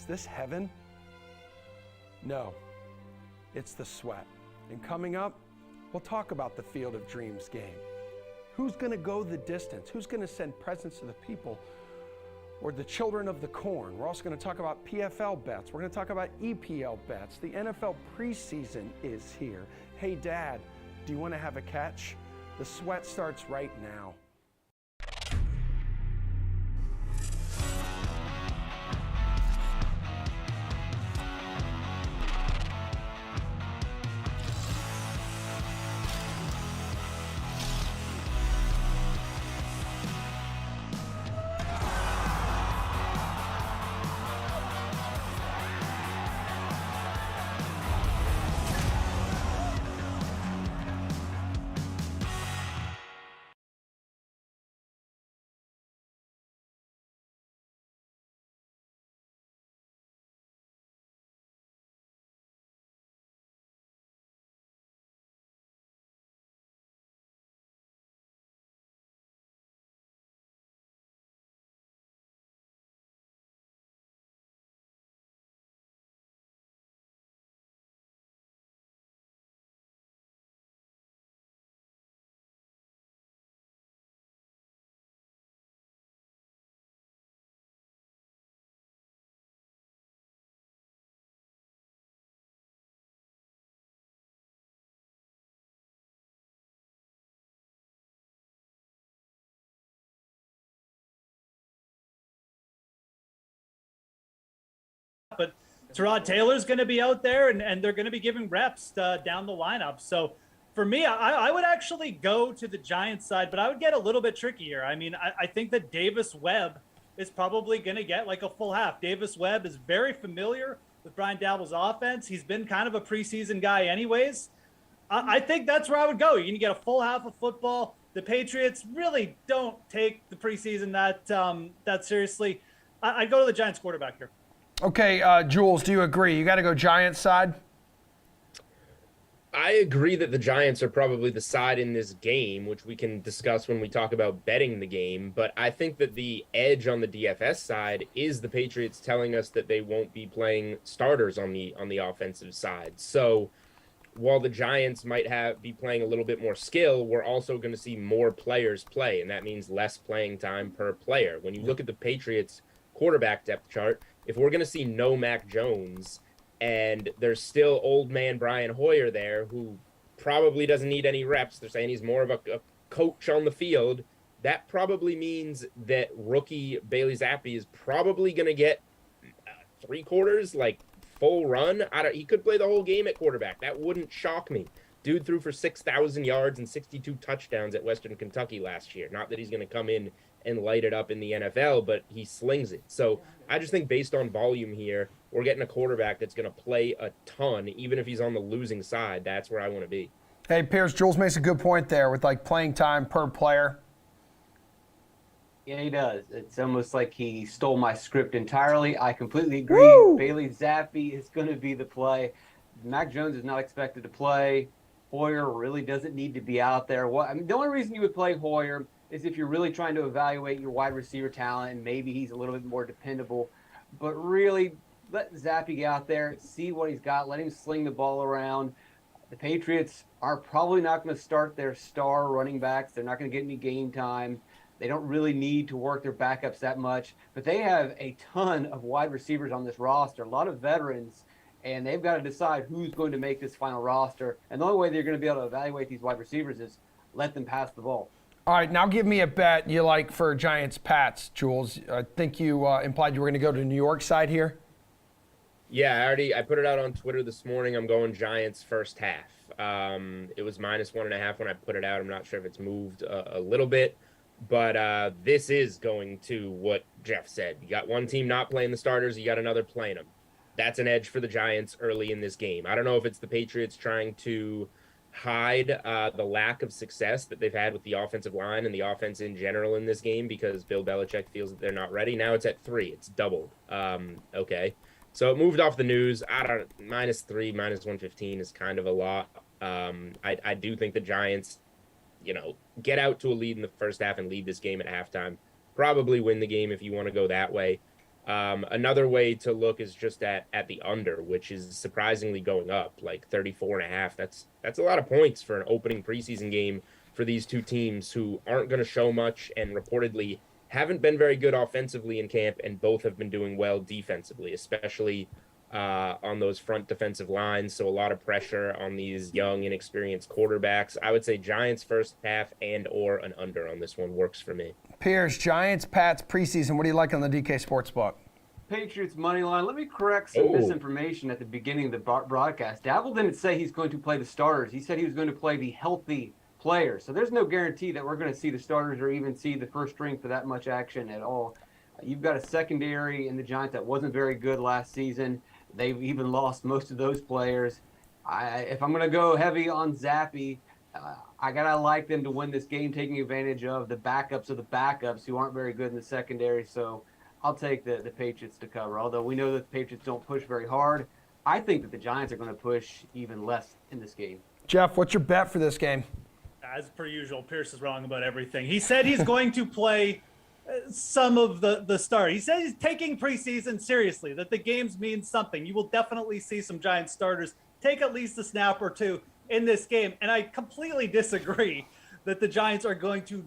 Is this heaven? No, it's the sweat. And coming up, we'll talk about the Field of Dreams game. Who's going to go the distance? Who's going to send presents to the people or the children of the corn? We're also going to talk about PFL bets. We're going to talk about EPL bets. The NFL preseason is here. Hey, Dad, do you want to have a catch? The sweat starts right now. But Tyrod Taylor's going to be out there, and they're going to be giving reps down the lineup. So for me, I would actually go to the Giants side, but I would get a little bit trickier. I mean, I think that Davis Webb is probably going to get like a full half. Davis Webb is very familiar with Brian Daboll's offense. He's been kind of a preseason guy anyways. I think that's where I would go. You're going to get a full half of football. The Patriots really don't take the preseason that seriously. I'd go to the Giants quarterback here. Okay, Jules, do you agree? You got to go Giants side? I agree that the Giants are probably the side in this game, which we can discuss when we talk about betting the game. But I think that the edge on the DFS side is the Patriots telling us that they won't be playing starters on the offensive side. So while the Giants might be playing a little bit more skill, we're also going to see more players play, and that means less playing time per player. When you look at the Patriots quarterback depth chart, if we're going to see no Mac Jones and there's still old man Brian Hoyer there who probably doesn't need any reps, they're saying he's more of a coach on the field, that probably means that rookie Bailey Zappi is probably going to get 3 quarters, like full run. He could play the whole game at quarterback. That wouldn't shock me. Dude threw for 6,000 yards and 62 touchdowns at Western Kentucky last year. Not that he's going to come in and light it up in the NFL, but he slings it. So I just think based on volume here, we're getting a quarterback that's going to play a ton, even if he's on the losing side. That's where I want to be. Hey, Pierce, Jules makes a good point there with like playing time per player. Yeah, he does. It's almost like he stole my script entirely. I completely agree. Woo! Bailey Zappi is going to be the play. Mac Jones is not expected to play. Hoyer really doesn't need to be out there. The only reason you would play Hoyer is if you're really trying to evaluate your wide receiver talent and maybe he's a little bit more dependable. But really, let Zappi get out there, see what he's got, let him sling the ball around. The Patriots are probably not going to start their star running backs. They're not going to get any game time. They don't really need to work their backups that much. But they have a ton of wide receivers on this roster, a lot of veterans, and they've got to decide who's going to make this final roster. And the only way they're going to be able to evaluate these wide receivers is let them pass the ball. All right, now give me a bet you like for Giants-Pats, Jules. I think you implied you were going to go to the New York side here. Yeah, I put it out on Twitter this morning. I'm going Giants first half. It was -1.5 when I put it out. I'm not sure if it's moved a little bit, but this is going to what Jeff said. You got one team not playing the starters. You got another playing them. That's an edge for the Giants early in this game. I don't know if it's the Patriots trying to hide the lack of success that they've had with the offensive line and the offense in general in this game because Bill Belichick feels that they're not ready. Now it's at 3. It's doubled. Okay. So it moved off the news. -3, -115 is kind of a lot. I do think the Giants, get out to a lead in the first half and lead this game at halftime. Probably win the game if you want to go that way. Another way to look is just at the under, which is surprisingly going up, like 34.5. That's a lot of points for an opening preseason game for these two teams who aren't going to show much and reportedly haven't been very good offensively in camp, and both have been doing well defensively, especially on those front defensive lines. So a lot of pressure on these young, inexperienced quarterbacks. I would say Giants first half and or an under on this one works for me. Piers, Giants, Pats, preseason. What do you like on the DK Sportsbook? Patriots money line. Let me correct some misinformation at the beginning of the broadcast. Dabble didn't say he's going to play the starters. He said he was going to play the healthy players. So there's no guarantee that we're going to see the starters or even see the first string for that much action at all. You've got a secondary in the Giants that wasn't very good last season. They've even lost most of those players. If I'm going to go heavy on Zappy, I got to like them to win this game, taking advantage of the backups who aren't very good in the secondary. So I'll take the Patriots to cover. Although we know that the Patriots don't push very hard, I think that the Giants are going to push even less in this game. Jeff, what's your bet for this game? As per usual, Pierce is wrong about everything. He said he's going to play some of the start. He said he's taking preseason seriously, that the games mean something. You will definitely see some Giants starters take at least a snap or two in this game. And I completely disagree that the Giants are going to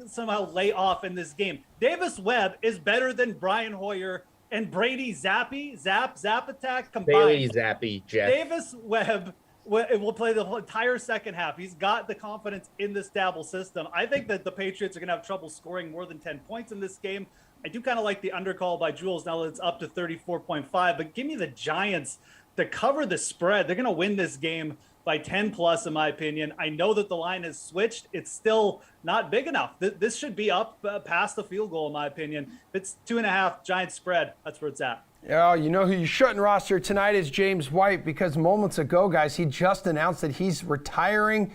somehow lay off in this game. Davis Webb is better than Brian Hoyer and Brady Zap attack combined. Bailey Zappy, Jeff. Davis Webb will play the entire second half. He's got the confidence in this Dabble system. I think that the Patriots are going to have trouble scoring more than 10 points in this game. I do kind of like the undercall by Jules now that it's up to 34.5, but give me the Giants to cover the spread. They're going to win this game by 10 plus, in my opinion. I know that the line has switched. It's still not big enough. This should be up past the field goal, in my opinion. If it's 2.5 Giants spread, that's where it's at. Yeah, you know who you shouldn't roster tonight is James White, because moments ago, guys, he just announced that he's retiring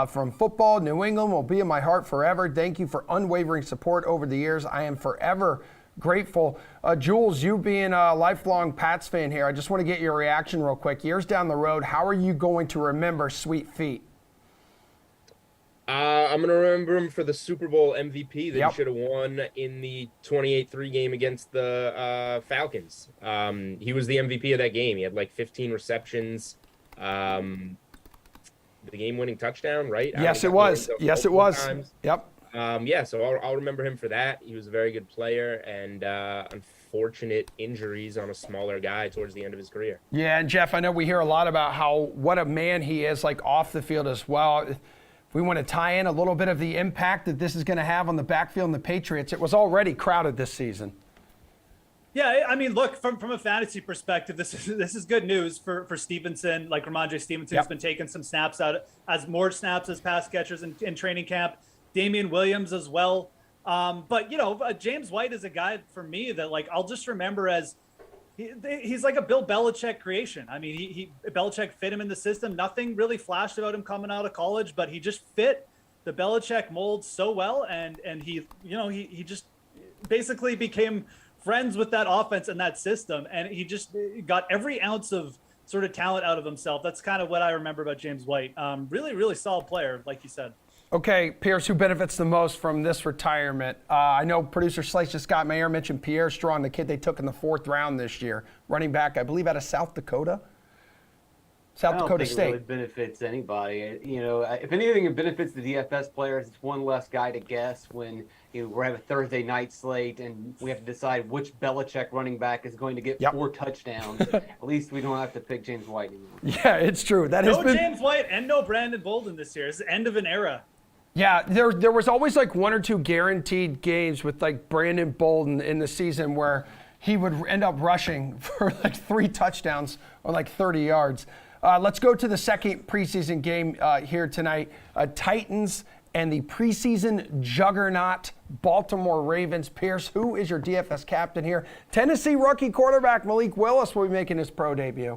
from football. New England will be in my heart forever. Thank you for unwavering support over the years. I am forever grateful. Jules, you being a lifelong Pats fan here, I just want to get your reaction real quick. Years down the road, how are you going to remember Sweet Feet? I'm going to remember him for the Super Bowl MVP that Yep. he should have won in the 28-3 game against the Falcons. He was the MVP of that game. He had like 15 receptions. The game-winning touchdown, right? Yes, it was. Yes, it was. Times. Yep. So I'll remember him for that. He was a very good player, and unfortunate injuries on a smaller guy towards the end of his career. Yeah, and Jeff, I know we hear a lot about what a man he is, like off the field as well. We want to tie in a little bit of the impact that this is going to have on the backfield and the Patriots. It was already crowded this season. Yeah, I mean, look, from a fantasy perspective, this is good news for Stevenson. Like Ramondre Stevenson has been taking some snaps out, as more snaps as pass catchers in training camp. Damian Williams as well. But, James White is a guy for me that, I'll just remember as he's like a Bill Belichick creation. I mean, Belichick fit him in the system. Nothing really flashed about him coming out of college, but he just fit the Belichick mold so well. And he just basically became friends with that offense and that system. And he just got every ounce of sort of talent out of himself. That's kind of what I remember about James White. Really, really solid player, like you said. Okay, Pierce, who benefits the most from this retirement? I know producer Slice Scott Mayer mentioned Pierre Strong, the kid they took in the 4th round this year, running back, I believe, out of South Dakota. South Dakota State. It really benefits anybody. If anything, it benefits the DFS players. It's one less guy to guess when we have a Thursday night slate and we have to decide which Belichick running back is going to get 4 touchdowns. At least we don't have to pick James White anymore. Yeah, it's true. No James White and no Brandon Bolden this year. It's the end of an era. Yeah, there was always 1 or 2 guaranteed games with Brandon Bolden in the season where he would end up rushing for 3 touchdowns or 30 yards. Let's go to the second preseason game here tonight. Titans and the preseason juggernaut Baltimore Ravens. Pierce, who is your DFS captain here? Tennessee rookie quarterback Malik Willis will be making his pro debut.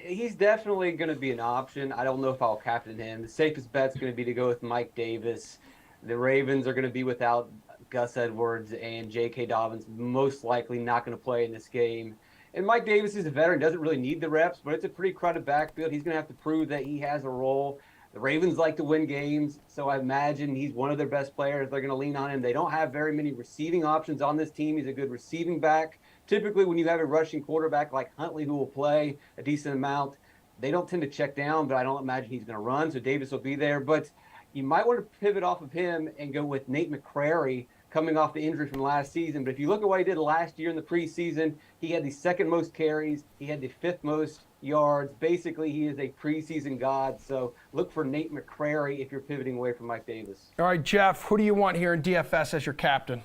He's definitely going to be an option. I don't know if I'll captain him. The safest bet's going to be to go with Mike Davis. The Ravens are going to be without Gus Edwards, and J.K. Dobbins most likely not going to play in this game. And Mike Davis is a veteran, doesn't really need the reps, but it's a pretty crowded backfield. He's going to have to prove that he has a role. The Ravens like to win games, so I imagine he's one of their best players. They're going to lean on him. They don't have very many receiving options on this team. He's a good receiving back. Typically, when you have a rushing quarterback like Huntley who will play a decent amount, they don't tend to check down, but I don't imagine he's going to run, so Davis will be there. But you might want to pivot off of him and go with Nate McCrary coming off the injury from last season. But if you look at what he did last year in the preseason, he had the second most carries. He had the fifth most yards. Basically, he is a preseason god. So look for Nate McCrary if you're pivoting away from Mike Davis. All right, Jeff, who do you want here in DFS as your captain?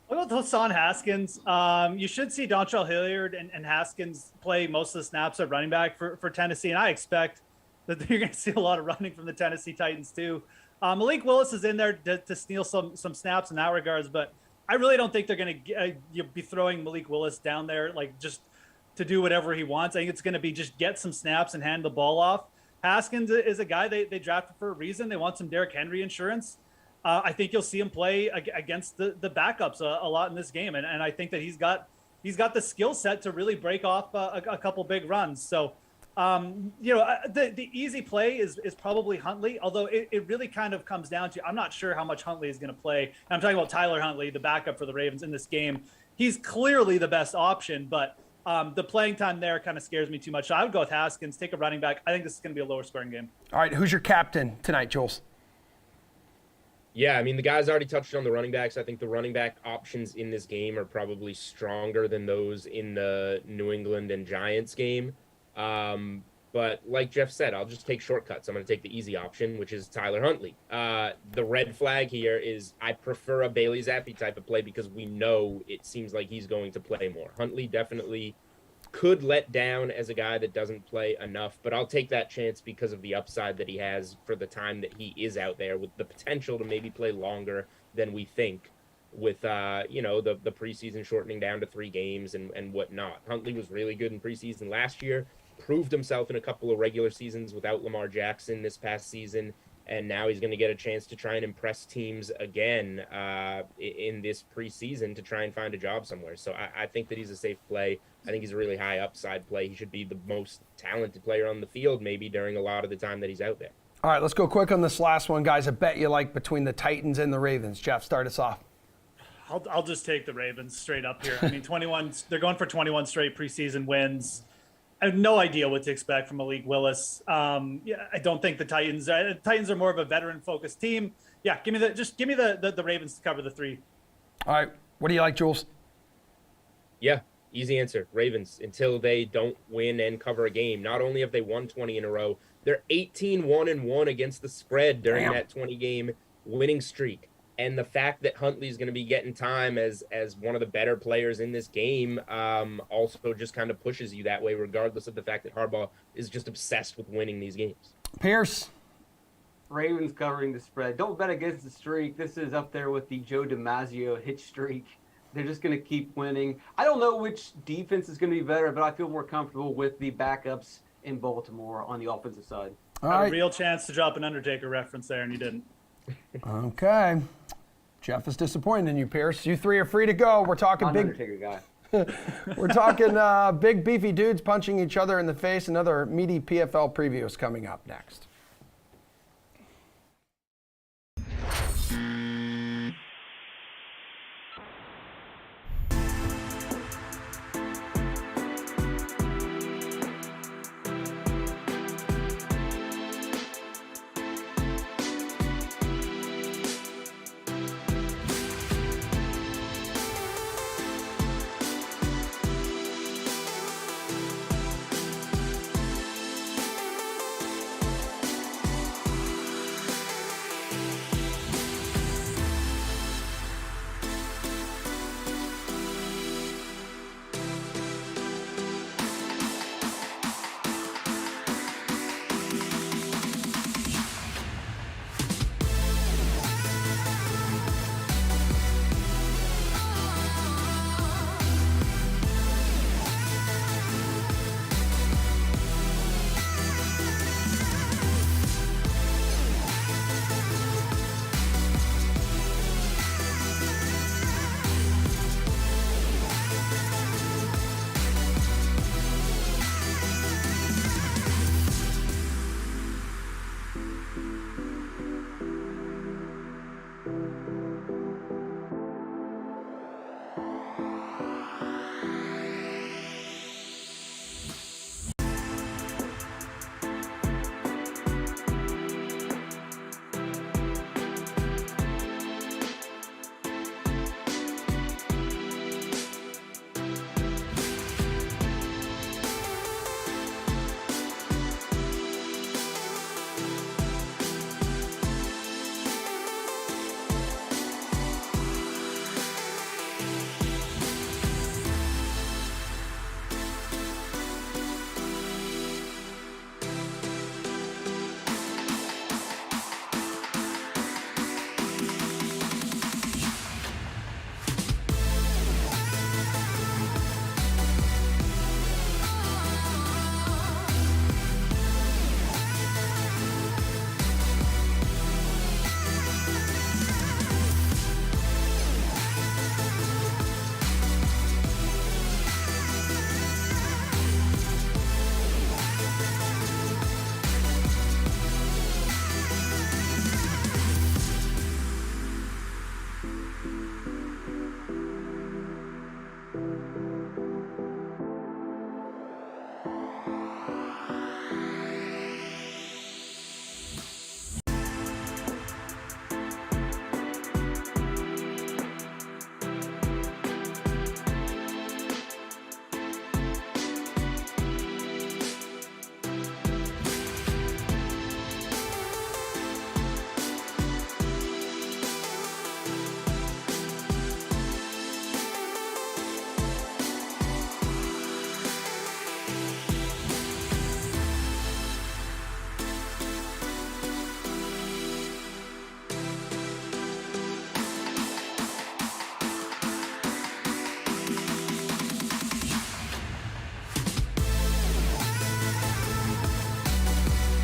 What about Hassan Haskins? You should see Dontrell Hilliard and Haskins play most of the snaps at running back for Tennessee, and I expect that you're going to see a lot of running from the Tennessee Titans too. Malik Willis is in there to steal some snaps in that regards, but I really don't think they're going to be throwing Malik Willis down there like just to do whatever he wants. I think it's going to be just get some snaps and hand the ball off. Haskins is a guy they drafted for a reason. They want some Derrick Henry insurance. I think you'll see him play against the backups a lot in this game, and I think that he's got the skill set to really break off a couple big runs. So, the easy play is probably Huntley, although it really kind of comes down to I'm not sure how much Huntley is going to play. And I'm talking about Tyler Huntley, the backup for the Ravens in this game. He's clearly the best option, but the playing time there kind of scares me too much. So I would go with Haskins, take a running back. I think this is going to be a lower scoring game. All right, who's your captain tonight, Jules? Yeah, I mean, the guys already touched on the running backs. I think the running back options in this game are probably stronger than those in the New England and Giants game. But like Jeff said, I'll just take shortcuts. I'm going to take the easy option, which is Tyler Huntley. The red flag here is I prefer a Bailey Zappi type of play because we know it seems like he's going to play more. Huntley definitely could let down as a guy that doesn't play enough, but I'll take that chance because of the upside that he has for the time that he is out there with the potential to maybe play longer than we think with, the preseason shortening down to 3 games and whatnot. Huntley was really good in preseason last year, proved himself in a couple of regular seasons without Lamar Jackson this past season, and now he's going to get a chance to try and impress teams again in this preseason to try and find a job somewhere. So I think that he's a safe play. I think he's a really high upside play. He should be the most talented player on the field maybe during a lot of the time that he's out there. All right, let's go quick on this last one, guys. I bet you like between the Titans and the Ravens. Jeff, start us off. I'll just take the Ravens straight up here. I mean, 21. They're going for 21 straight preseason wins. I have no idea what to expect from Malik Willis. I don't think the Titans are more of a veteran-focused team. Yeah, give me the Ravens to cover the 3. All right, what do you like, Jules? Yeah, easy answer. Ravens, until they don't win and cover a game. Not only have they won 20 in a row, they're 18-1-1 against the spread during that 20-game winning streak. And the fact that Huntley's going to be getting time as one of the better players in this game also just kind of pushes you that way, regardless of the fact that Harbaugh is just obsessed with winning these games. Pierce? Ravens covering the spread. Don't bet against the streak. This is up there with the Joe DiMaggio hit streak. They're just going to keep winning. I don't know which defense is going to be better, but I feel more comfortable with the backups in Baltimore on the offensive side. All Had right. a real chance to drop an Undertaker reference there, and you didn't. Okay. Jeff is disappointed in you, Pierce. You 3 are free to go. We're talking I'm big. Undertaker guy. We're talking big beefy dudes punching each other in the face. Another meaty PFL preview is coming up next.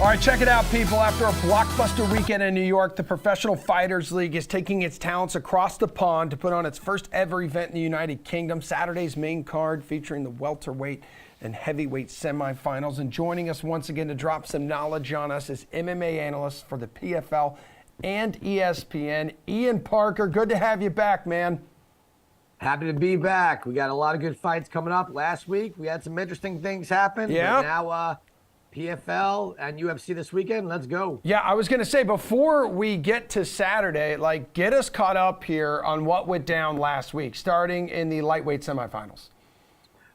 All right, check it out, people. After a blockbuster weekend in New York, the Professional Fighters League is taking its talents across the pond to put on its first ever event in the United Kingdom. Saturday's main card featuring the welterweight and heavyweight semifinals. And joining us once again to drop some knowledge on us is MMA analyst for the PFL and ESPN, Ian Parker. Good to have you back, man. Happy to be back. We got a lot of good fights coming up. Last week, we had some interesting things happen. Yeah. But now, PFL and UFC this weekend. Let's go. Yeah, I was going to say, before we get to Saturday, get us caught up here on what went down last week, starting in the lightweight semifinals.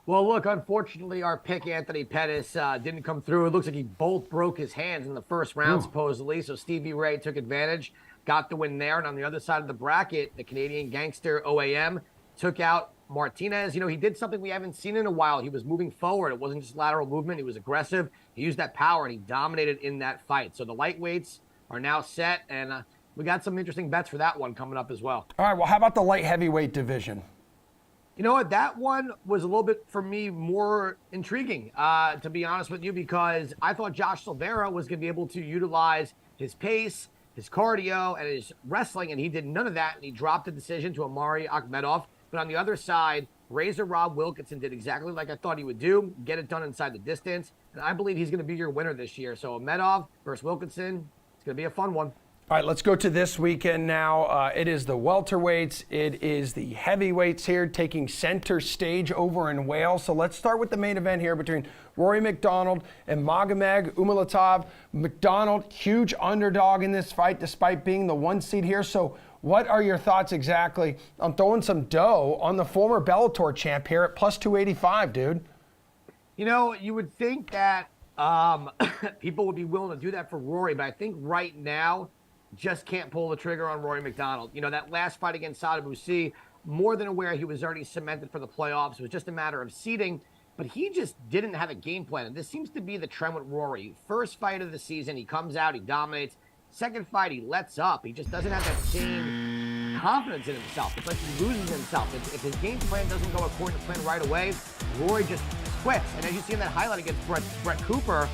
Well, look, unfortunately, our pick, Anthony Pettis, didn't come through. It looks like he both broke his hands in the first round, supposedly. So Stevie Ray took advantage, got the win there. And on the other side of the bracket, the Canadian gangster OAM took out Martinez. He did something we haven't seen in a while. He was moving forward. It wasn't just lateral movement. He was aggressive. He used that power, and he dominated in that fight. So the lightweights are now set, and we got some interesting bets for that one coming up as well. All right, well, how about the light heavyweight division? You know what? That one was a little bit, for me, more intriguing, to be honest with you, because I thought Josh Silveira was going to be able to utilize his pace, his cardio, and his wrestling, and he did none of that, and he dropped the decision to Amari Akhmedov. But on the other side, Razor Rob Wilkinson did exactly like I thought he would do, get it done inside the distance. And I believe he's going to be your winner this year. So Akhmedov versus Wilkinson, it's going to be a fun one. All right, let's go to this weekend now. It is the welterweights. It is the heavyweights here taking center stage over in Wales. So let's start with the main event here between Rory Mcdonald and Mogameg Umalatov. Mcdonald, huge underdog in this fight despite being the 1 seed here. So what are your thoughts exactly on throwing some dough on the former Bellator champ here at plus 285, dude? You would think that people would be willing to do that for Rory, but I think right now just can't pull the trigger on Rory Mcdonald. That last fight against Sada Boucy, more than aware he was already cemented for the playoffs. It was just a matter of seeding, but he just didn't have a game plan. And this seems to be the trend with Rory. First fight of the season, he comes out, he dominates. Second fight, he lets up. He just doesn't have that same confidence in himself. It's like he loses himself. If his game plan doesn't go according to plan right away, Rory just quits. And as you see in that highlight against Brett Cooper,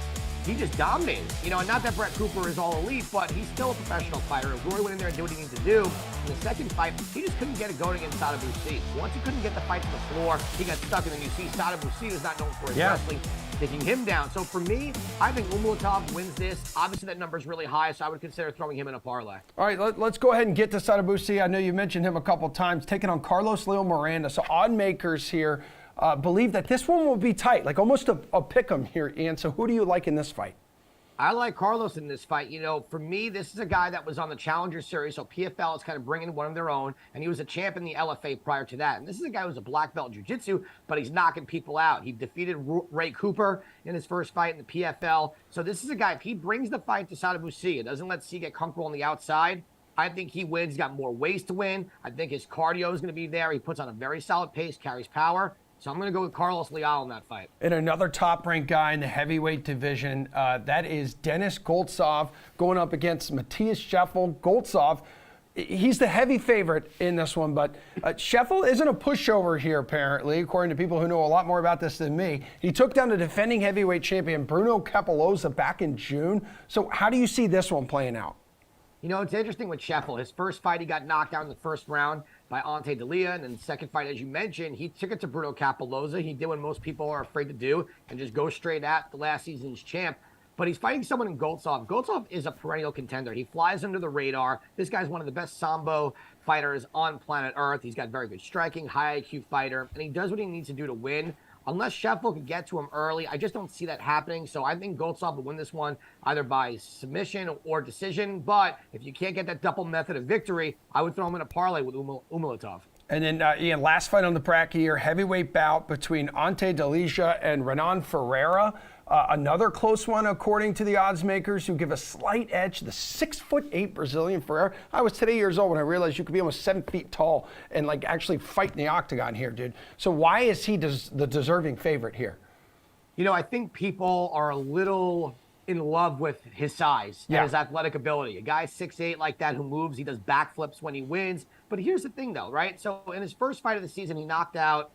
he just dominated. And not that Brett Cooper is all elite, but he's still a professional fighter. If Rory went in there and did what he needed to do, in the second fight, he just couldn't get it going against Sada Boucy. Once he couldn't get the fight to the floor, he got stuck. And then you see Sada Boucy is not known for his wrestling, taking him down. So for me, I think Umalatov wins this. Obviously, that number is really high, so I would consider throwing him in a parlay. All right, let's go ahead and get to Sada Boucy. I know you mentioned him a couple times, taking on Carlos Leo Miranda. So odd makers here believe that this one will be tight, almost a pick 'em here, Ian. So who do you like in this fight? I like Carlos in this fight. For me, this is a guy that was on the Challenger Series, so PFL is kind of bringing one of their own, and he was a champ in the LFA prior to that. And this is a guy who's a black belt in jiu-jitsu, but he's knocking people out. He defeated Ray Cooper in his first fight in the PFL. So this is a guy, if he brings the fight to Sada Boucy and doesn't let C get comfortable on the outside, I think he wins. He's got more ways to win. I think his cardio is going to be there. He puts on a very solid pace, carries power. So I'm going to go with Carlos Leal in that fight. And another top-ranked guy in the heavyweight division, that is Denis Goltsov going up against Matthias Scheffel. Goltsov, he's the heavy favorite in this one, but Scheffel isn't a pushover here, apparently, according to people who know a lot more about this than me. He took down the defending heavyweight champion Bruno Capoloza back in June. So how do you see this one playing out? It's interesting with Scheffel. His first fight, he got knocked out in the first round by Ante Delia. And then the second fight, as you mentioned, he took it to Bruno Capoloza. He did what most people are afraid to do and just go straight at the last season's champ. But he's fighting someone in Goltsov. Goltsov is a perennial contender. He flies under the radar. This guy's one of the best Sambo fighters on planet Earth. He's got very good striking, high IQ fighter, and he does what he needs to do to win. Unless Scheffel could get to him early, I just don't see that happening. So I think Goltsov will win this one either by submission or decision. But if you can't get that double method of victory, I would throw him in a parlay with Umalatov. And then, Ian, last fight on the bracket here, heavyweight bout between Ante Delija and Renan Ferreira. Another close one, according to the odds makers, who give a slight edge to the 6'8" Brazilian Ferreira. I was today years old when I realized you could be almost 7 feet tall and actually fight in the octagon here, dude. So why is he the deserving favorite here? I think people are a little in love with his size and his athletic ability. A guy 6'8" like that who moves, he does backflips when he wins. But here's the thing, though, right? So in his first fight of the season, he knocked out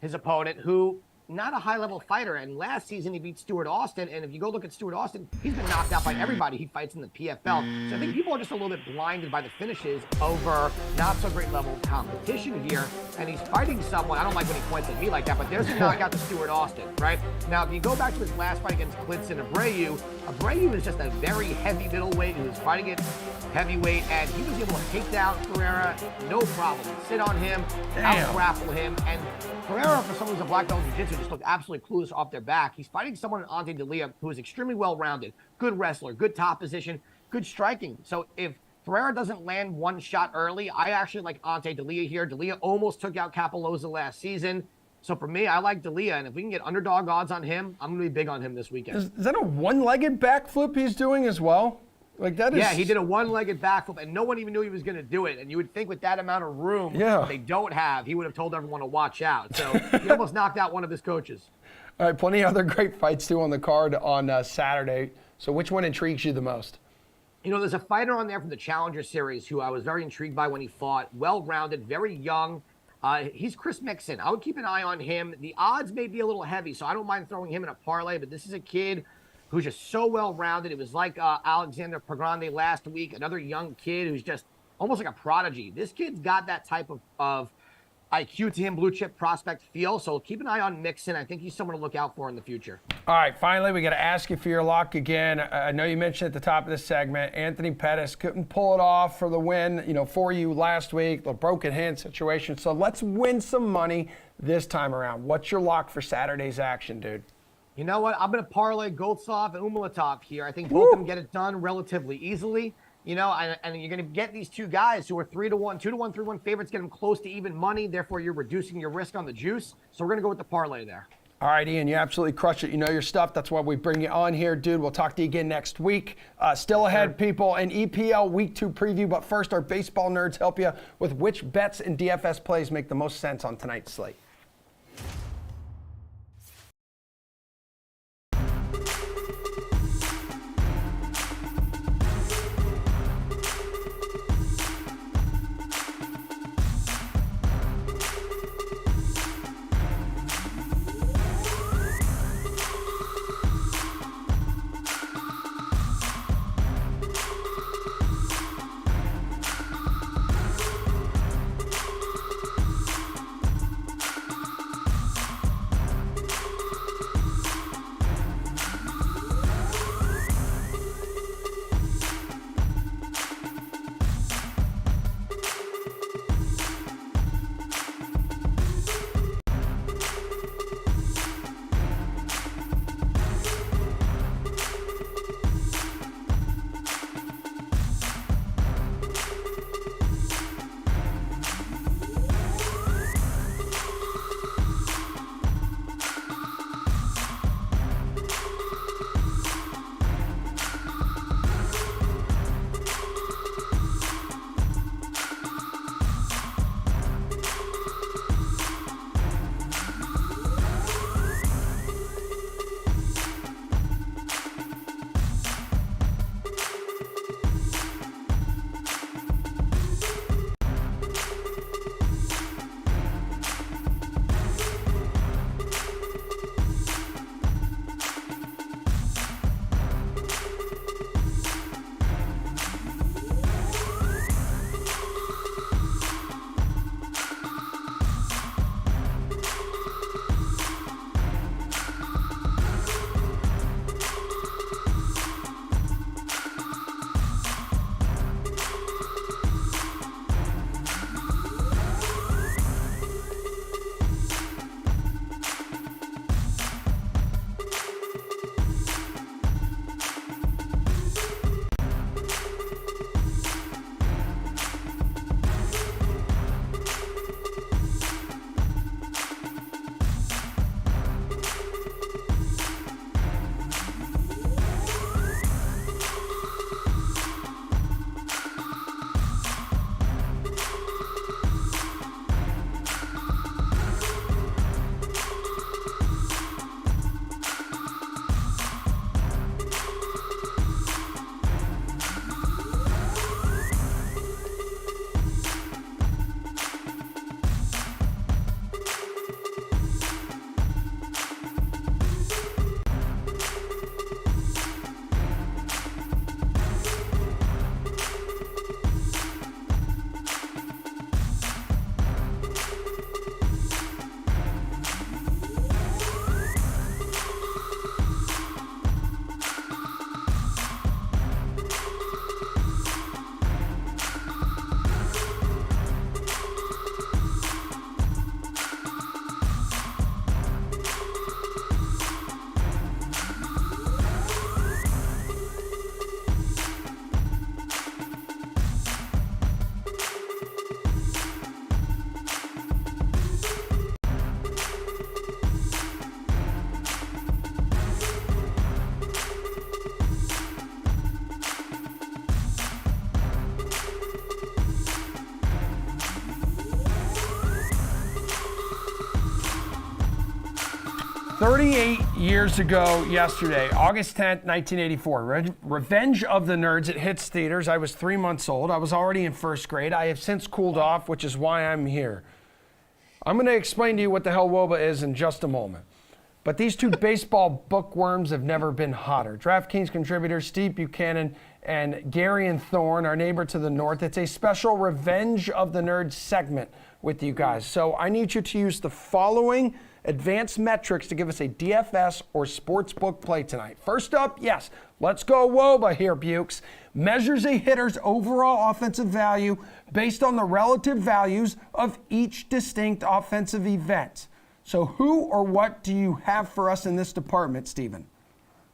his opponent, who not a high-level fighter. And last season, he beat Stuart Austin. And if you go look at Stuart Austin, he's been knocked out by everybody he fights in the PFL. So I think people are just a little bit blinded by the finishes over not-so-great level of competition here. And he's fighting someone. I don't like when he points at me like that, but there's a knockout to Stuart Austin, right? Now, if you go back to his last fight against Clitson Abreu is just a very heavy middleweight who was fighting at heavyweight, and he was able to take down Pereira, no problem. Sit on him, out-grapple him, and Pereira, for someone who's a black belt in jiu-jitsu, just looked absolutely clueless off their back. He's fighting someone in Ante D'Elia who is extremely well-rounded, good wrestler, good top position, good striking. So if Pereira doesn't land one shot early, I actually like Ante D'Elia here. D'Elia almost took out Capoloza last season. So for me, I like D'Elia, and if we can get underdog odds on him, I'm going to be big on him this weekend. Is that a one-legged backflip he's doing as well? Like that is. Yeah, he did a one-legged backflip, and no one even knew he was going to do it. And you would think with that amount of room they don't have, he would have told everyone to watch out. So he almost knocked out one of his coaches. All right, plenty of other great fights too on the card on Saturday. So which one intrigues you the most? You know, there's a fighter on there from the Challenger Series who I was very intrigued by when he fought. Well-rounded, very young. He's Chris Mixon. I would keep an eye on him. The odds may be a little heavy, so I don't mind throwing him in a parlay, but this is a kid who's just so well-rounded. It was like Alexander Pogrande last week, another young kid who's just almost like a prodigy. This kid's got that type of IQ to him, blue-chip prospect feel, so keep an eye on Mixon. I think he's someone to look out for in the future. All right, finally, we got to ask you for your lock again. I know you mentioned at the top of this segment, Anthony Pettis couldn't pull it off for the win, for you last week, the broken hand situation. So let's win some money this time around. What's your lock for Saturday's action, dude? You know what? I'm going to parlay Goltsov and Umalatov here. I think both of them get it done relatively easily. And you're going to get these two guys who are 3-1, 2-1, 3-1 favorites, get them close to even money. Therefore, you're reducing your risk on the juice. So we're going to go with the parlay there. All right, Ian, you absolutely crushed it. You know your stuff. That's why we bring you on here, dude. We'll talk to you again next week. Still ahead, people, an EPL Week 2 preview. But first, our baseball nerds help you with which bets and DFS plays make the most sense on tonight's slate. 38 years ago yesterday, August 10th, 1984, Revenge of the Nerds. It hits theaters. I was 3 months old. I was already in first grade. I have since cooled off, which is why I'm here. I'm going to explain to you what the hell WOBA is in just a moment. But these two baseball bookworms have never been hotter. DraftKings contributors Steve Buchanan and Gary and Thorne, our neighbor to the north. It's a special Revenge of the Nerds segment with you guys. So I need you to use the following advanced metrics to give us a DFS or sportsbook play tonight. First up, yes, let's go WOBA here, Bukes. Measures a hitter's overall offensive value based on the relative values of each distinct offensive event. So who or what do you have for us in this department, Steven?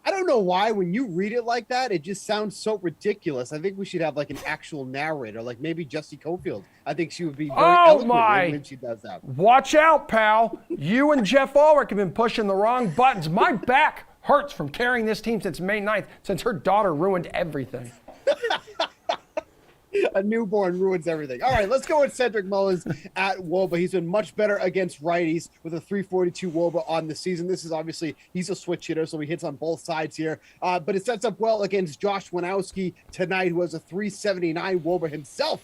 I don't know why when you read it like that, it just sounds so ridiculous. I think we should have like an actual narrator, like maybe Jessie Cofield. I think she would be very eloquent when she does that. Watch out, pal. You and Jeff Ulrich have been pushing the wrong buttons. My back hurts from carrying this team since May 9th, since her daughter ruined everything. A newborn ruins everything. All right, let's go with Cedric Mullins at WOBA. He's been much better against righties with a 342 WOBA on the season. This is obviously, he's a switch hitter, so he hits on both sides here. But it sets up well against Josh Winowski tonight, who has a 379 WOBA himself.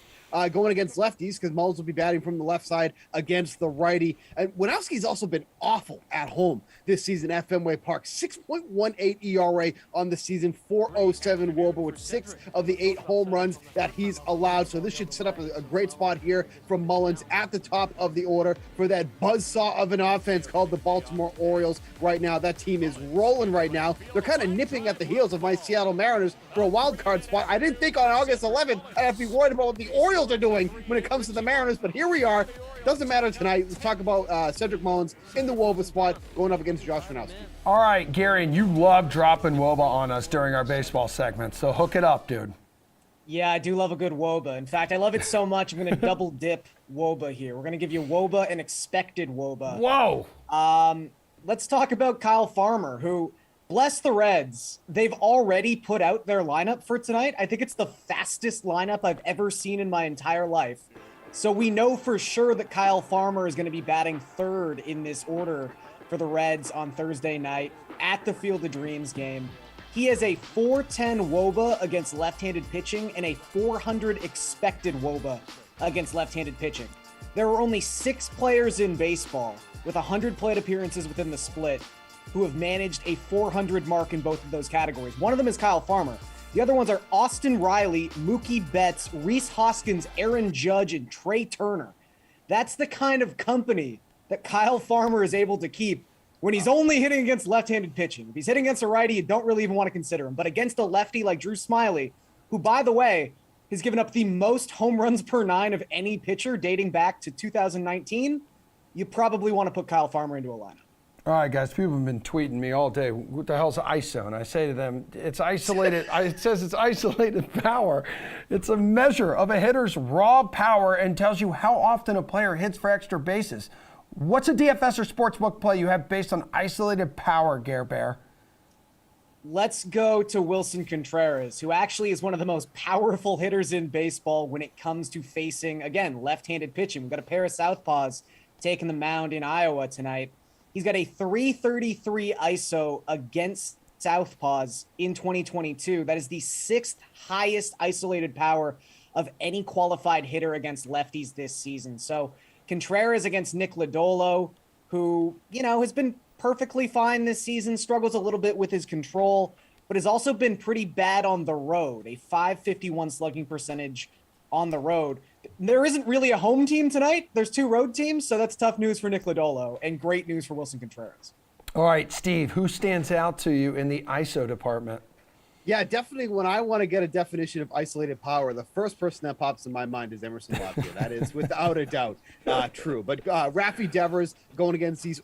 Going against lefties, because Mullins will be batting from the left side against the righty. And Winowski's also been awful at home this season at Fenway Park. 6.18 ERA on the season, 407 WOBA, with 6 of the 8 home runs that he's allowed. So this should set up a great spot here from Mullins at the top of the order for that buzzsaw of an offense called the Baltimore Orioles right now. That team is rolling right now. They're kind of nipping at the heels of my Seattle Mariners for a wild card spot. I didn't think on August 11th I'd have to be worried about what the Orioles are doing when it comes to the Mariners, but here we are. Doesn't matter tonight. Let's talk about Cedric Mullins in the WOBA spot going up against Josh Winowski. All right, Gary, and you love dropping WOBA on us during our baseball segment, so hook it up, dude. Yeah, I do love a good WOBA. In fact, I love it so much, I'm going to double dip WOBA here. We're going to give you WOBA and expected WOBA. Whoa! Let's talk about Kyle Farmer, who, bless the Reds, they've already put out their lineup for tonight. I think it's the fastest lineup I've ever seen in my entire life. So we know for sure that Kyle Farmer is going to be batting third in this order for the Reds on Thursday night at the Field of Dreams game. He has a 410 WOBA against left-handed pitching and a 400 expected WOBA against left-handed pitching. There are only 6 players in baseball with 100 plate appearances within the split who have managed a 400 mark in both of those categories. One of them is Kyle Farmer. The other ones are Austin Riley, Mookie Betts, Rhys Hoskins, Aaron Judge, and Trey Turner. That's the kind of company that Kyle Farmer is able to keep when he's only hitting against left-handed pitching. If he's hitting against a righty, you don't really even want to consider him. But against a lefty like Drew Smyly, who, by the way, has given up the most home runs per 9 of any pitcher dating back to 2019, you probably want to put Kyle Farmer into a lineup. All right, guys, people have been tweeting me all day. What the hell's ISO? And I say to them, it's isolated. It says it's isolated power. It's a measure of a hitter's raw power and tells you how often a player hits for extra bases. What's a DFS or sportsbook play you have based on isolated power, Gare Bear? Let's go to Wilson Contreras, who actually is one of the most powerful hitters in baseball when it comes to facing, again, left-handed pitching. We've got a pair of southpaws taking the mound in Iowa tonight. He's got a 333 ISO against southpaws in 2022. That is the 6th highest isolated power of any qualified hitter against lefties this season. So Contreras against Nick Lodolo, who, has been perfectly fine this season, struggles a little bit with his control, but has also been pretty bad on the road, a 551 slugging percentage on the road. There isn't really a home team tonight. There's 2 road teams, so that's tough news for Nick Lodolo and great news for Wilson Contreras. All right, Steve, who stands out to you in the ISO department? Yeah, definitely. When I want to get a definition of isolated power, the first person that pops in my mind is Emerson Lafayette. That is without a doubt true. But Rafi Devers going against this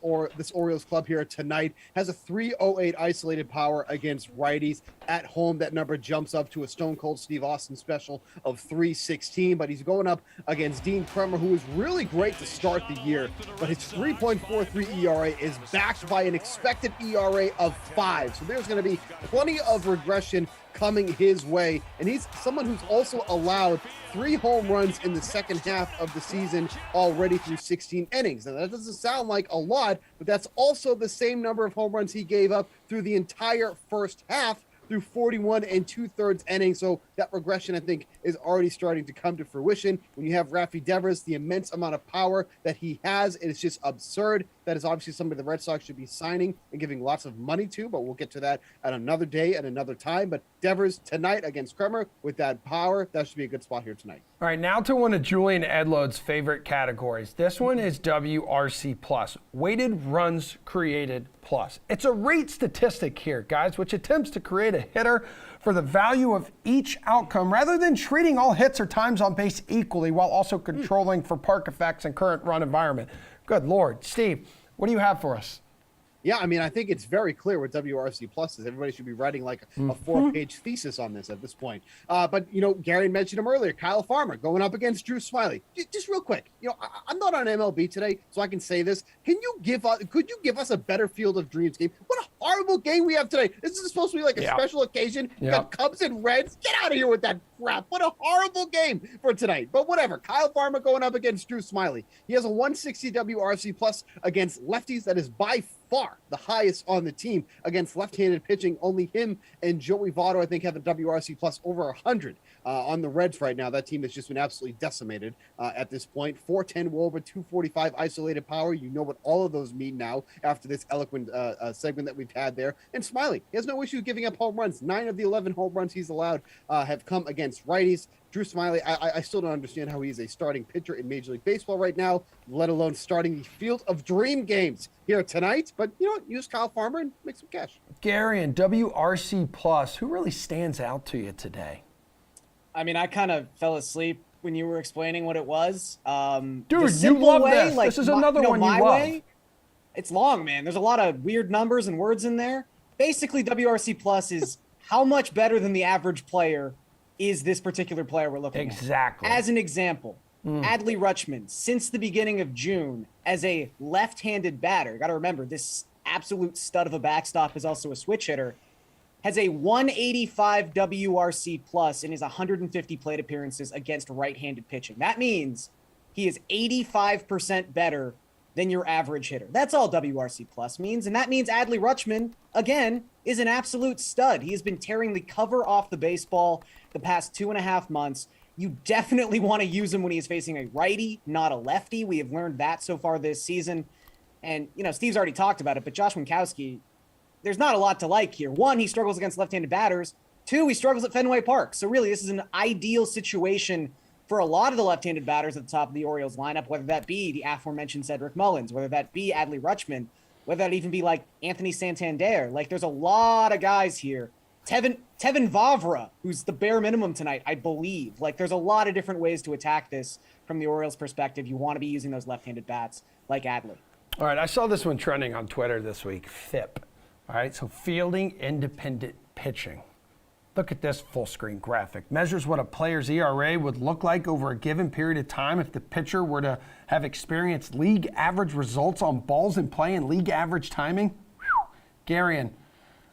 Orioles club here tonight has a 308 isolated power against righties at home. That number jumps up to a Stone Cold Steve Austin special of 316. But he's going up against Dean Kremer, who is really great to start the year. But his 3.43 ERA is backed by an expected ERA of 5. So there's going to be plenty of regression production coming his way. And he's someone who's also allowed 3 home runs in the second half of the season already through 16 innings. Now, that doesn't sound like a lot, but that's also the same number of home runs he gave up through the entire first half, through 41 2/3 innings. So that regression, I think, is already starting to come to fruition. When you have Rafi Devers, the immense amount of power that he has, it is just absurd. That is obviously somebody the Red Sox should be signing and giving lots of money to, but we'll get to that at another day at another time. But Devers tonight against Kremer with that power, that should be a good spot here tonight. All right, now to one of Julian Edload's favorite categories. This one is WRC plus, weighted runs created plus. It's a rate statistic here, guys, which attempts to create a hitter for the value of each outcome rather than treating all hits or times on base equally while also controlling for park effects and current run environment. Good Lord. Steve, what do you have for us? Yeah, I mean, I think it's very clear what WRC plus is. Everybody should be writing like a 4-page thesis on this at this point. But, Gary mentioned him earlier, Kyle Farmer going up against Drew Smyly. Just real quick, I'm not on MLB today, so I can say this. Could you give us a better Field of Dreams game? What a horrible game we have today. This is supposed to be like a special occasion. You got Cubs and Reds. Get out of here with that crap. What a horrible game for tonight. But whatever. Kyle Farmer going up against Drew Smyly. He has a 160 WRC plus against lefties. That is by far the highest on the team. Against left-handed pitching, only him and Joey Votto, I think, have a WRC plus over 100 on the Reds right now. That team has just been absolutely decimated at this point. 410 WOBA, 245 isolated power. You know what all of those mean now after this eloquent segment that we've had there. And Smyly, he has no issue giving up home runs. 9 of the 11 home runs he's allowed have come against righties. Drew Smyly, I still don't understand how he's a starting pitcher in Major League Baseball right now, let alone starting the Field of Dream games here tonight. But, use Kyle Farmer and make some cash. Gary, and WRC plus, who really stands out to you today? I mean, I kind of fell asleep when you were explaining what it was. Dude, you love this. This is another one you love. Way, it's long, man. There's a lot of weird numbers and words in there. Basically, WRC plus is how much better than the average player is this particular player we're looking at. Exactly. As an example, Adley Rutschman, since the beginning of June, as a left-handed batter, got to remember, this absolute stud of a backstop is also a switch hitter, has a 185 WRC plus in his 150 plate appearances against right-handed pitching. That means he is 85% better than your average hitter. That's all WRC plus means, and that means Adley Rutschman, again, is an absolute stud. He has been tearing the cover off the baseball the past 2.5 months. You definitely want to use him when he is facing a righty, not a lefty. We have learned that so far this season. And, Steve's already talked about it, but Josh Mankowski, there's not a lot to like here. 1, he struggles against left-handed batters. 2, he struggles at Fenway Park. So really, this is an ideal situation for a lot of the left-handed batters at the top of the Orioles lineup, whether that be the aforementioned Cedric Mullins, whether that be Adley Rutschman, whether that even be like Anthony Santander. Like, there's a lot of guys here. Tevin Vavra, who's the bare minimum tonight, I believe. Like, there's a lot of different ways to attack this from the Orioles' perspective. You want to be using those left-handed bats like Adley. All right, I saw this one trending on Twitter this week, FIP. All right, so fielding independent pitching. Look at this full screen graphic. Measures what a player's ERA would look like over a given period of time if the pitcher were to have experienced league average results on balls in play and league average timing. Whew. Garion,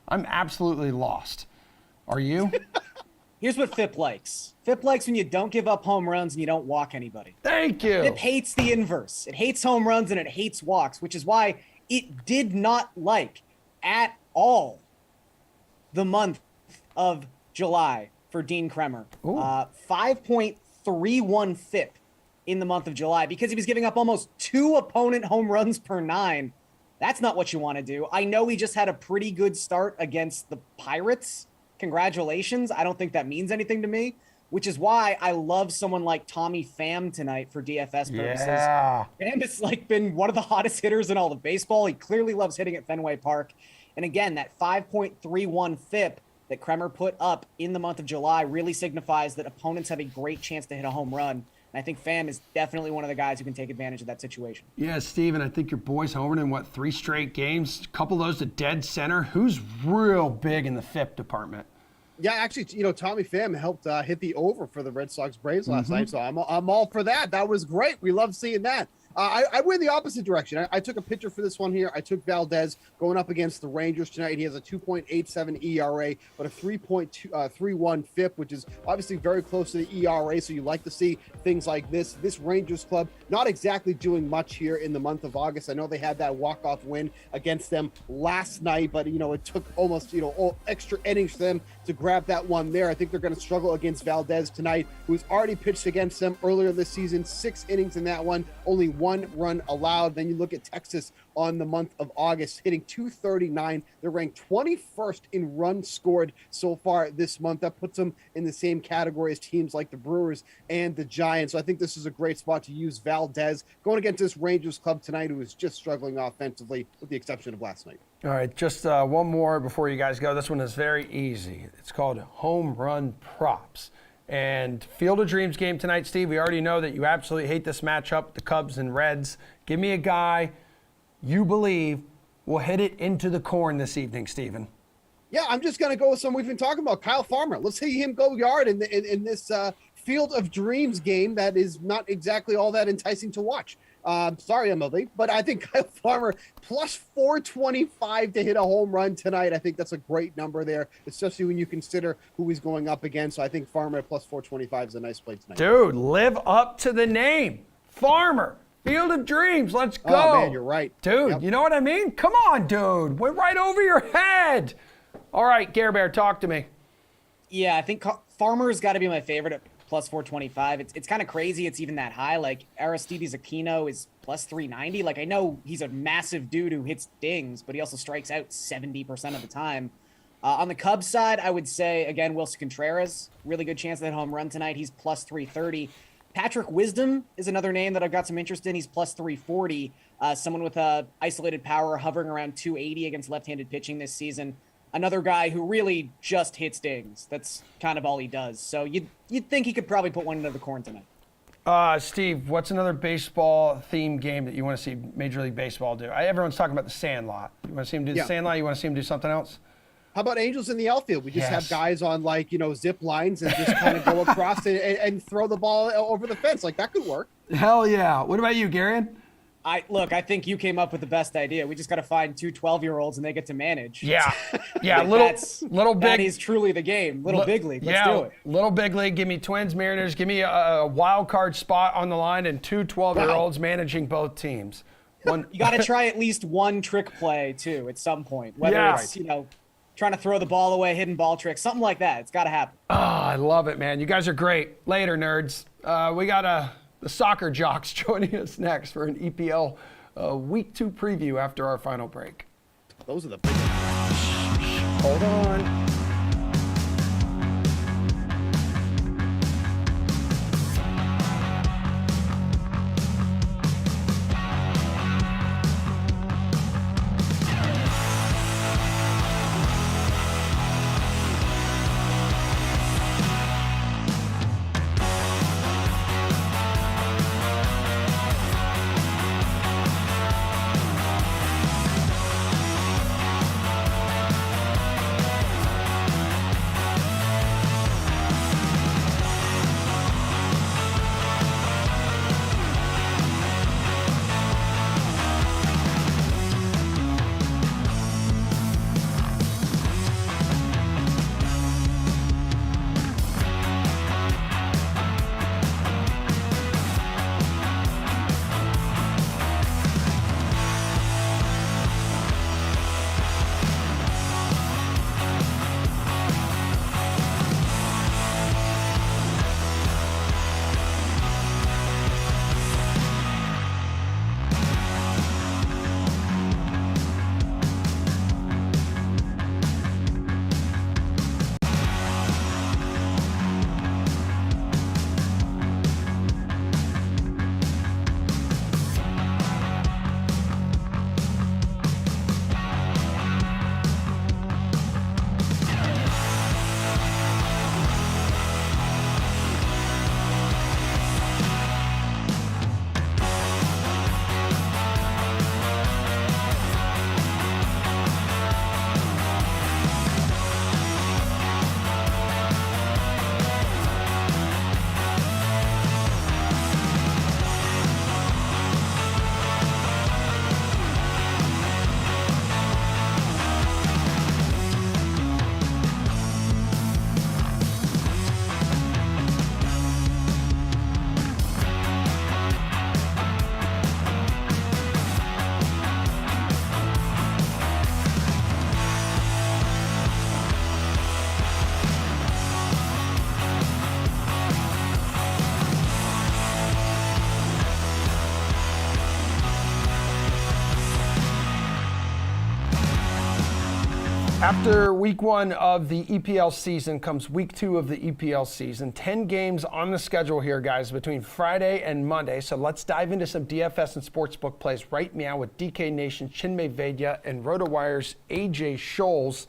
I'm absolutely lost. Are you? Here's what FIP likes. FIP likes when you don't give up home runs and you don't walk anybody. Thank you. FIP hates the inverse. It hates home runs and it hates walks, which is why it did not like at all the month of July for Dean Kremer. 5.31 FIP in the month of July because he was giving up almost 2 opponent home runs per 9. That's not what you want to do. I know he just had a pretty good start against the Pirates. Congratulations. I don't think that means anything to me, which is why I love someone like Tommy Pham tonight for DFS purposes. Yeah. Pham has been one of the hottest hitters in all of baseball. He clearly loves hitting at Fenway Park. And again, that 5.31 FIP that Kremer put up in the month of July really signifies that opponents have a great chance to hit a home run. And I think Pham is definitely one of the guys who can take advantage of that situation. Yeah, Steven, I think your boy's homered in, 3 straight games? A couple of those to dead center. Who's real big in the FIP department? Yeah, actually, Tommy Pham helped hit the over for the Red Sox Braves last night, so I'm all for that. That was great. We love seeing that. I went the opposite direction. I took a pitcher for this one here. I took Valdez going up against the Rangers tonight. He has a 2.87 ERA, but a 3.31 FIP, which is obviously very close to the ERA. So you like to see things like this. This Rangers club not exactly doing much here in the month of August. I know they had that walk-off win against them last night, but it took almost extra innings for them to grab that one there. I think they're going to struggle against Valdez tonight, who's already pitched against them earlier this season. 6 innings in that one, only 1 run allowed. Then you look at Texas on the month of August, hitting 239. They're ranked 21st in runs scored so far this month. That puts them in the same category as teams like the Brewers and the Giants. So I think this is a great spot to use Valdez going against this Rangers club tonight, who is just struggling offensively, with the exception of last night. All right, just one more before you guys go. This one is very easy. It's called Home Run Props. And Field of Dreams game tonight, Steve. We already know that you absolutely hate this matchup, the Cubs and Reds. Give me a guy you believe will hit it into the corn this evening, Steven. Yeah, I'm just going to go with someone we've been talking about, Kyle Farmer. Let's see him go yard in this Field of Dreams game that is not exactly all that enticing to watch. Sorry, Emily, but I think Kyle Farmer plus 425 to hit a home run tonight. I think that's a great number there, especially when you consider who he's going up against. So I think Farmer at plus 425 is a nice play tonight. Dude, live up to the name. Farmer, Field of Dreams, let's go. Oh, man, you're right. Dude, Yep. You know what I mean? Come on, dude. Went right over your head. All right, Gare Bear, talk to me. Yeah, I think Farmer's got to be my favorite at plus 425. It's kind of crazy it's even that high. Like, Aristides Aquino is plus 390. Like, I know he's a massive dude who hits dings, but he also strikes out 70% of the time. On the Cubs side, I would say, again, Wilson Contreras. Really good chance of that home run tonight. He's plus 330. Patrick Wisdom is another name that I've got some interest in. He's plus 340. Someone with isolated power hovering around 280 against left-handed pitching this season. Another guy who really just hits dings. That's kind of all he does. So you'd think he could probably put one into the corn tonight. Steve, what's another baseball-themed game that you want to see Major League Baseball do? Everyone's talking about the Sandlot. You want to see him do the Sandlot? You want to see him do something else? How about Angels in the outfield? We just Yes. have guys on zip lines and just kind of go across and throw the ball over the fence. Like, that could work. Hell yeah. What about you, Garion? I think you came up with the best idea. We just got to find 2 12-year-olds and they get to manage. Yeah. Yeah, Like, little big. That is truly the game. Little big league. Let's do it. Little big league. Give me Twins, Mariners. Give me a wild card spot on the line and 2 12-year-olds managing both teams. You got to try at least one trick play too at some point. Whether it's trying to throw the ball away, hidden ball trick, something like that. It's got to happen. Oh, I love it, man. You guys are great. Later, nerds. We got the soccer jocks joining us next for an EPL Week 2 preview after our final break. Those are the big ones. Hold on. After week 1 of the EPL season comes week 2 of the EPL season. 10 games on the schedule here, guys, between Friday and Monday. So let's dive into some DFS and sportsbook plays right now with DK Nation, Chinmay Vaidya, and RotoWire's AJ Scholes.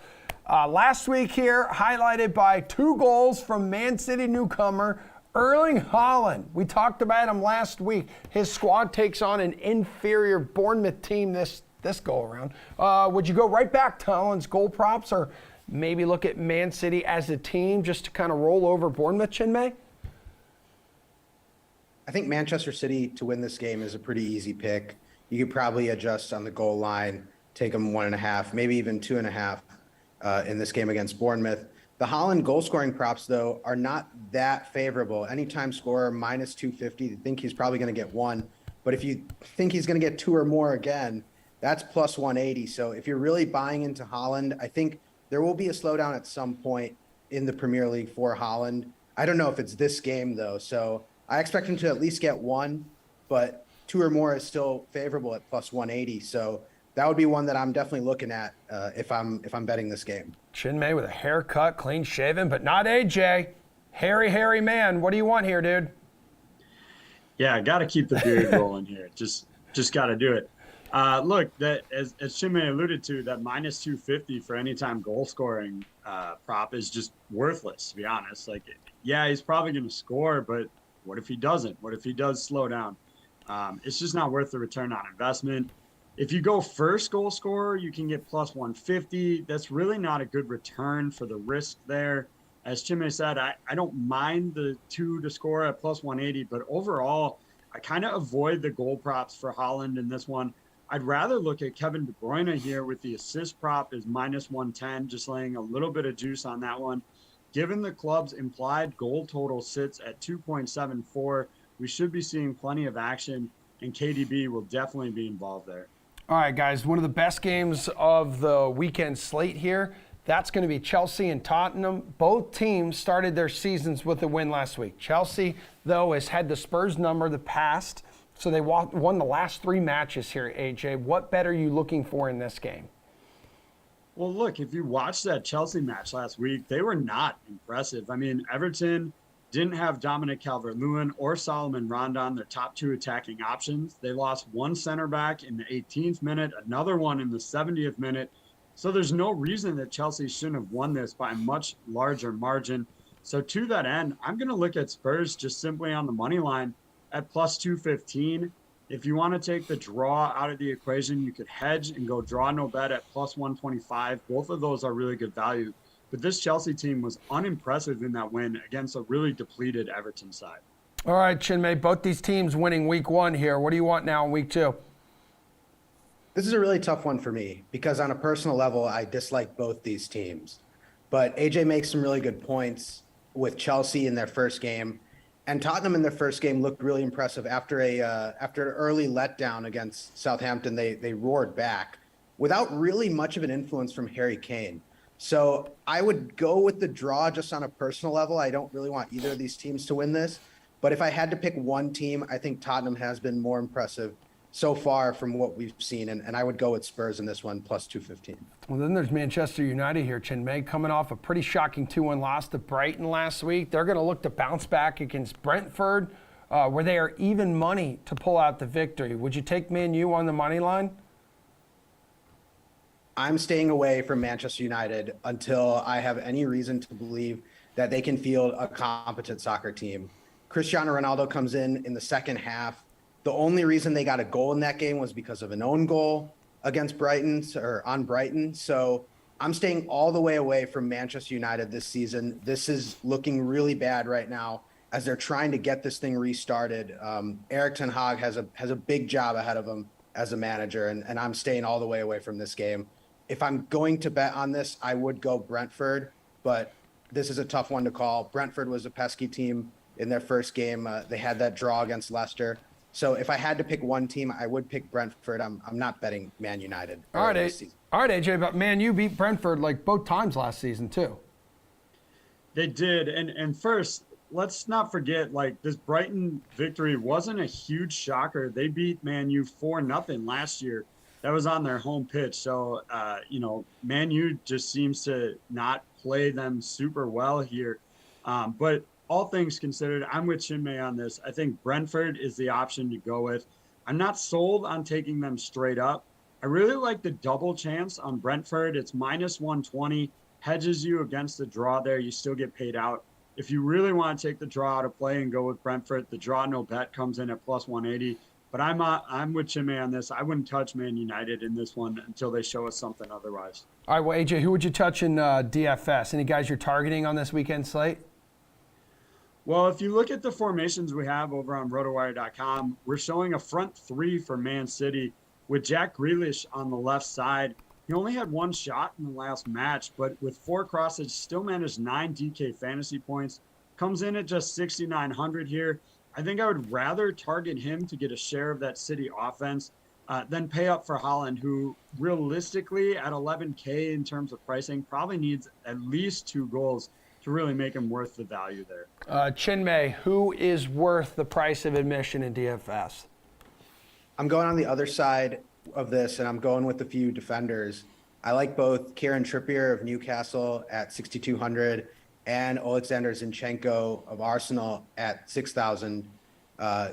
Last week here, highlighted by 2 goals from Man City newcomer Erling Haaland. We talked about him last week. His squad takes on an inferior Bournemouth team this go around. Would you go right back to Haaland's goal props, or maybe look at Man City as a team just to kind of roll over Bournemouth, Chinmay? I think Manchester City to win this game is a pretty easy pick. You could probably adjust on the goal line, take them 1.5, maybe even 2.5 in this game against Bournemouth. The Haaland goal scoring props, though, are not that favorable. Anytime scorer minus 250, you think he's probably going to get 1. But if you think he's going to get 2 or more again, that's plus 180. So if you're really buying into Haaland, I think there will be a slowdown at some point in the Premier League for Haaland. I don't know if it's this game, though. So I expect him to at least get 1, but 2 or more is still favorable at plus 180. So that would be one that I'm definitely looking at if I'm betting this game. Chinmay with a haircut, clean shaven, but not AJ. Hairy man. What do you want here, dude? Yeah, I got to keep the beard rolling here. Just got to do it. Look, that as Chinmay alluded to, that minus 250 for anytime goal scoring prop is just worthless, to be honest. Like, yeah, he's probably going to score, but what if he doesn't? What if he does slow down? It's just not worth the return on investment. If you go first goal scorer, you can get plus 150. That's really not a good return for the risk there. As Chinmay said, I don't mind the 2 to score at plus 180, but overall, I kind of avoid the goal props for Haaland in this one. I'd rather look at Kevin De Bruyne here with the assist prop is minus 110, just laying a little bit of juice on that one. Given the club's implied goal total sits at 2.74, we should be seeing plenty of action, and KDB will definitely be involved there. All right, guys, one of the best games of the weekend slate here. That's going to be Chelsea and Tottenham. Both teams started their seasons with a win last week. Chelsea, though, has had the Spurs number the past, so they won the last 3 matches here, AJ. What bet are you looking for in this game? Well, look, if you watched that Chelsea match last week, they were not impressive. I mean, Everton didn't have Dominic Calvert-Lewin or Solomon Rondon, their top 2 attacking options. They lost 1 center back in the 18th minute, another one in the 70th minute. So there's no reason that Chelsea shouldn't have won this by a much larger margin. So to that end, I'm going to look at Spurs just simply on the money line at plus 215. If you want to take the draw out of the equation, you could hedge and go draw no bet at plus 125. Both of those are really good value. But this Chelsea team was unimpressive in that win against a really depleted Everton side. All right, Chinmay, both these teams winning week 1 here. What do you want now in week 2? This is a really tough one for me because on a personal level, I dislike both these teams. But AJ makes some really good points with Chelsea in their first game. And Tottenham in their first game looked really impressive. After an early letdown against Southampton, they roared back without really much of an influence from Harry Kane. So I would go with the draw just on a personal level. I don't really want either of these teams to win this. But if I had to pick one team, I think Tottenham has been more impressive so far from what we've seen. And I would go with Spurs in this one, plus 215. Well, then there's Manchester United here, Chinmay, coming off a pretty shocking 2-1 loss to Brighton last week. They're going to look to bounce back against Brentford, where they are even money to pull out the victory. Would you take Man U on the money line? I'm staying away from Manchester United until I have any reason to believe that they can field a competent soccer team. Cristiano Ronaldo comes in the second half. The only reason they got a goal in that game was because of an own goal against Brighton or on Brighton. So I'm staying all the way away from Manchester United this season. This is looking really bad right now as they're trying to get this thing restarted. Erik ten Hag has a big job ahead of him as a manager, and I'm staying all the way away from this game. If I'm going to bet on this, I would go Brentford, but this is a tough one to call. Brentford was a pesky team in their first game. They had that draw against Leicester. So if I had to pick one team, I would pick Brentford. I'm not betting Man United. All right, AJ, but Man U beat Brentford like both times last season too. They did, and first, let's not forget, like, this Brighton victory wasn't a huge shocker. They beat Man U 4-0 last year. that was on their home pitch. So, Man U just seems to not play them super well here. But all things considered, I'm with Chinmay on this. I think Brentford is the option to go with. I'm not sold on taking them straight up. I really like the double chance on Brentford. It's -120, hedges you against the draw there. You still get paid out. If you really want to take the draw out of play and go with Brentford, the draw no bet comes in at +180. But I'm with Chinmay on this. I wouldn't touch Man United in this one until they show us something otherwise. All right, well, AJ, who would you touch in DFS? Any guys you're targeting on this weekend slate? Well, if you look at the formations we have over on rotowire.com, we're showing a front three for Man City with Jack Grealish on the left side. He only had one shot in the last match, but with 4 crosses, still managed 9 DK fantasy points. Comes in at just 6,900 here. I think I would rather target him to get a share of that City offense than pay up for Haaland, who realistically at 11K in terms of pricing probably needs at least 2 goals to really make him worth the value there. Chinmay, who is worth the price of admission in DFS? I'm going on the other side of this, and I'm going with a few defenders. I like both Kieran Trippier of Newcastle at 6,200 and Alexander Zinchenko of Arsenal at 6,000.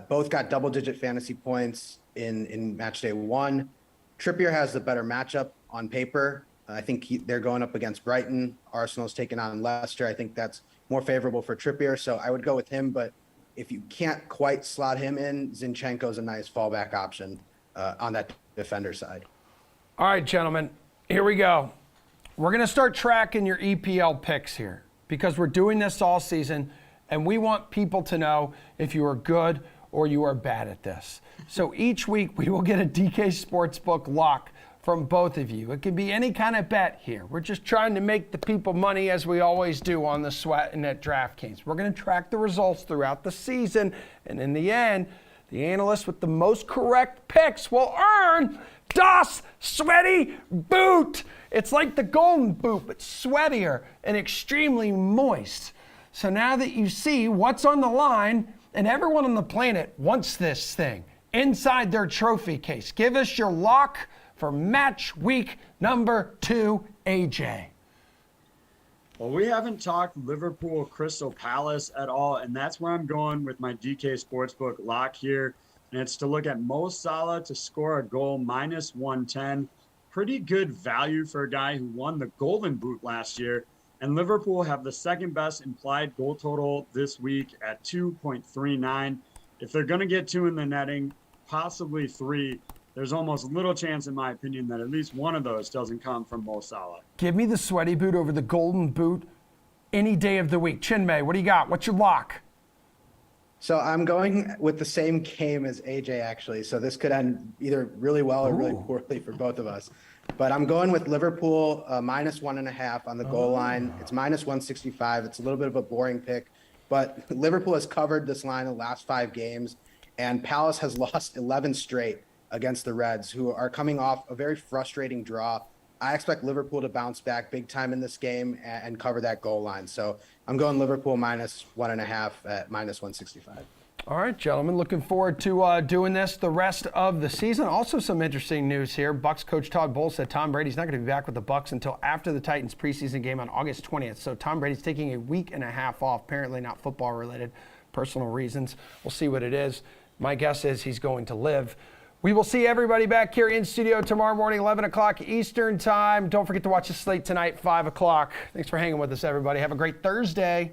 Both got double-digit fantasy points in match day 1. Trippier has the better matchup on paper. I think they're going up against Brighton. Arsenal's taking on Leicester. I think that's more favorable for Trippier, so I would go with him. But if you can't quite slot him in, Zinchenko's a nice fallback option on that defender side. All right, gentlemen, here we go. We're going to start tracking your EPL picks here because we're doing this all season, and we want people to know if you are good or you are bad at this. So each week we will get a DK Sportsbook lock from both of you. It can be any kind of bet here. We're just trying to make the people money as we always do on the Sweat and at DraftKings. We're going to track the results throughout the season, and in the end, the analyst with the most correct picks will earn Das Sweaty Boot. It's like the Golden Boot, but sweatier and extremely moist. So now that you see what's on the line, and everyone on the planet wants this thing inside their trophy case, give us your lock for match week number 2, AJ. Well, we haven't talked Liverpool Crystal Palace at all, and that's where I'm going with my DK Sportsbook lock here. And it's to look at Mo Salah to score a goal -110. Pretty good value for a guy who won the Golden Boot last year. And Liverpool have the second best implied goal total this week at 2.39. If they're going to get 2 in the netting, possibly 3, there's almost little chance, in my opinion, that at least one of those doesn't come from Mo Salah. Give me the sweaty boot over the Golden Boot any day of the week. Chinmay, what do you got? What's your lock? So I'm going with the same game as AJ, actually. So this could end either really well or really poorly for both of us. But I'm going with Liverpool -1.5 on the goal line. It's -165. It's a little bit of a boring pick. But Liverpool has covered this line in the last 5 games. And Palace has lost 11 straight against the Reds, who are coming off a very frustrating draw. I expect Liverpool to bounce back big time in this game and cover that goal line. So I'm going Liverpool -1.5 at -165. All right, gentlemen, looking forward to doing this the rest of the season. Also some interesting news here. Bucs coach Todd Bowles said Tom Brady's not going to be back with the Bucs until after the Titans preseason game on August 20th. So Tom Brady's taking a week and a half off, apparently not football related, personal reasons. We'll see what it is. My guess is he's going to live. We will see everybody back here in studio tomorrow morning, 11 o'clock Eastern time. Don't forget to watch the slate tonight, 5 o'clock. Thanks for hanging with us, everybody. Have a great Thursday.